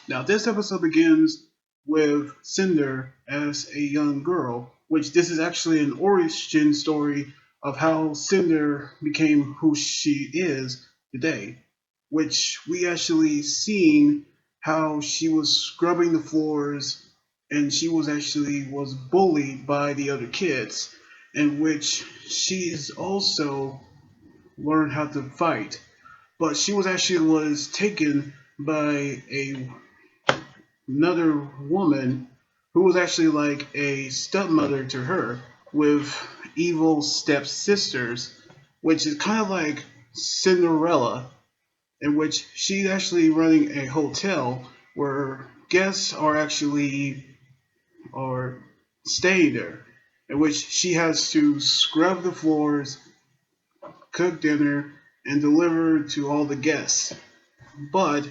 Now, this episode begins with Cinder as a young girl, which this is actually an origin story of how Cinder became who she is today, which we actually seen how she was scrubbing the floors and she was bullied by the other kids, in which she is also learned how to fight. But she was taken by another woman who was actually like a stepmother to her with evil stepsisters, which is kind of like Cinderella, in which she's actually running a hotel where guests are staying there, in which she has to scrub the floors, cook dinner, and deliver to all the guests. But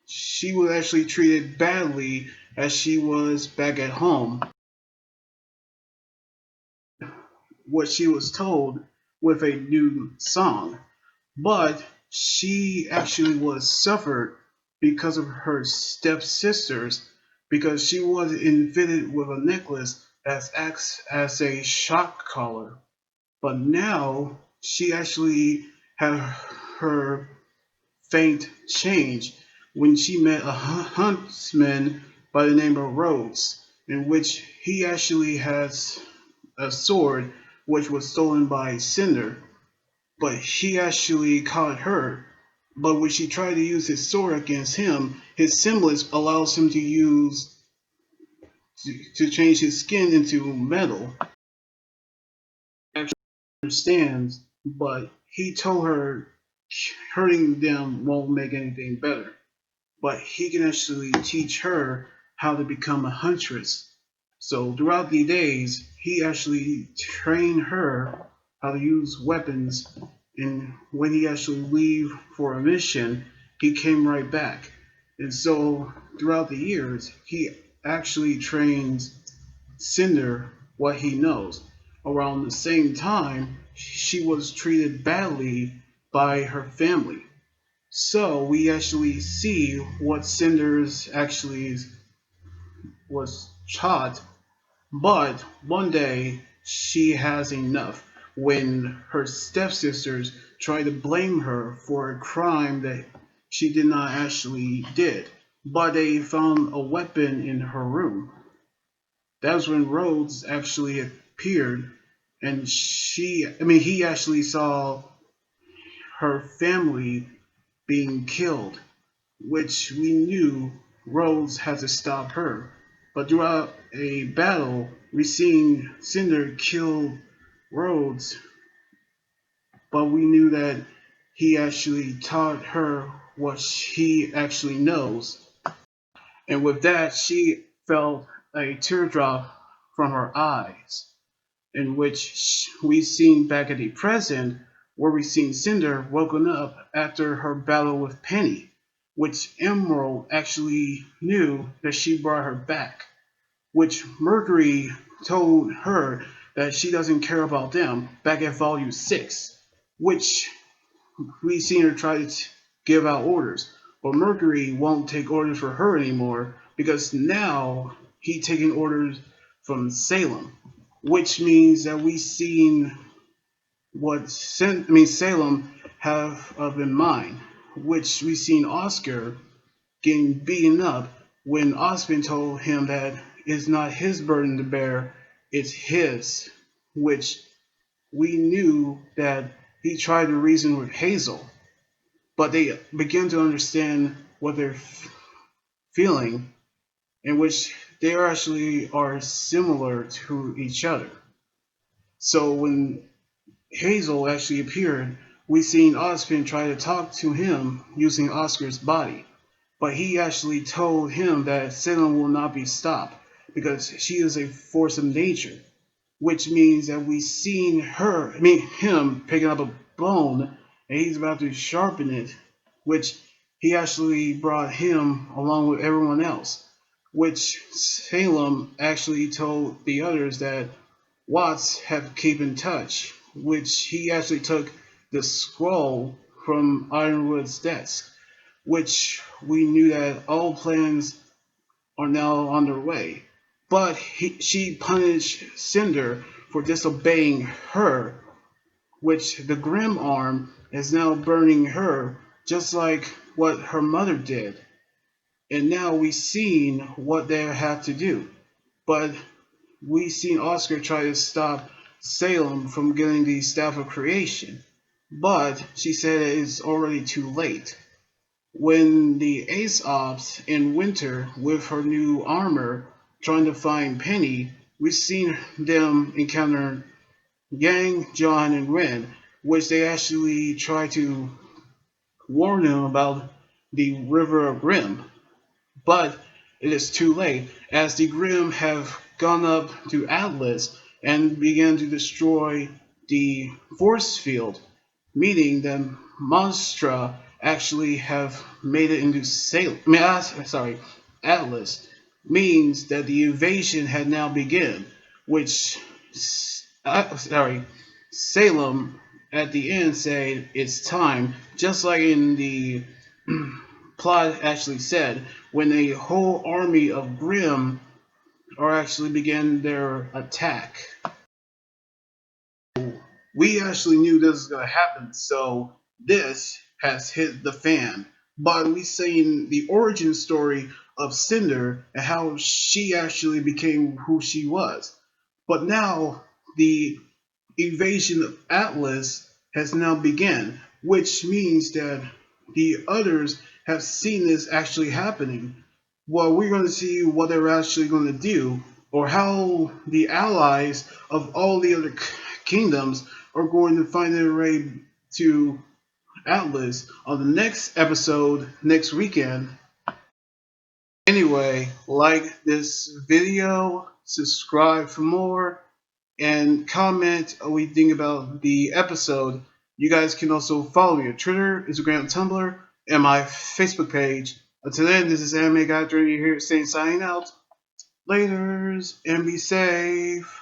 she was actually treated badly as she was back at home, what she was told with a new song. But she actually was suffered because of her stepsisters, because she was fitted with a necklace that acts as a shock collar. But now she actually had her fate change when she met a huntsman by the name of Rhodes, in which he actually has a sword which was stolen by Cinder, but he actually caught her. But when she tried to use his sword against him, his semblance allows him to change his skin into metal. Actually understands, but he told her hurting them won't make anything better. But he can actually teach her how to become a huntress. So throughout the days, he actually trained her how to use weapons, and when he actually leave for a mission, he came right back. And so throughout the years, he actually trains Cinder what he knows. Around the same time, she was treated badly by her family. So we actually see what Cinders actually was taught, but one day she has enough when her stepsisters try to blame her for a crime that she did not actually did, but they found a weapon in her room. That was when Rhodes actually appeared, and he actually saw her family being killed, which we knew Rhodes had to stop her. But throughout a battle, we seen Cinder kill Rhodes, but we knew that he actually taught her what he actually knows. And with that, she felt a teardrop from her eyes, in which we seen back at the present, where we seen Cinder woken up after her battle with Penny, which Emerald actually knew that she brought her back, which Mercury told her that she doesn't care about them back at Volume 6, which we seen her try to give out orders. But Mercury won't take orders for her anymore because now he's taking orders from Salem, which means that we seen what Salem have of in mind, which we seen Oscar getting beaten up when Osmond told him that it's not his burden to bear, it's his, which we knew that he tried to reason with Hazel, but they begin to understand what they're feeling, in which they actually are similar to each other. So when Hazel actually appeared, we seen Ozpin try to talk to him using Oscar's body, but he actually told him that Salem will not be stopped because she is a force of nature, which means that we seen him picking up a bone and he's about to sharpen it, which he actually brought him along with everyone else, which Salem actually told the others that Watts have to keep in touch, which he actually took the scroll from Ironwood's desk, which we knew that all plans are now underway. But she punished Cinder for disobeying her, which the Grim arm is now burning her, just like what her mother did. And now we've seen what they have to do. But we've seen Oscar try to stop Salem from getting the Staff of Creation. But she said it is already too late. When the Ace Ops in Winter with her new armor trying to find Penny, we've seen them encounter Yang, John, and Ren, which they actually try to warn them about the River of Grim. But it is too late, as the Grim have gone up to Atlas and began to destroy the force field, meaning that Monstra actually have made it into Salem. Sorry, Atlas, means that the invasion had now begun, which Salem at the end said it's time, just like in the plot actually said, when a whole army of Grimm are actually begin their attack. We actually knew this was gonna happen, so this has hit the fan. But we seen the origin story of Cinder and how she actually became who she was. But now the invasion of Atlas has now begun, which means that the others have seen this actually happening. Well, we're going to see what they're actually going to do, or how the allies of all the other kingdoms are going to find their way to Atlas on the next episode next weekend. Anyway, like this video, subscribe for more, and comment what you think about the episode. You guys can also follow me on Twitter, Instagram, Tumblr, and my Facebook page. Until then, this is Anime Guy Journey here saying signing out. Laters, and be safe.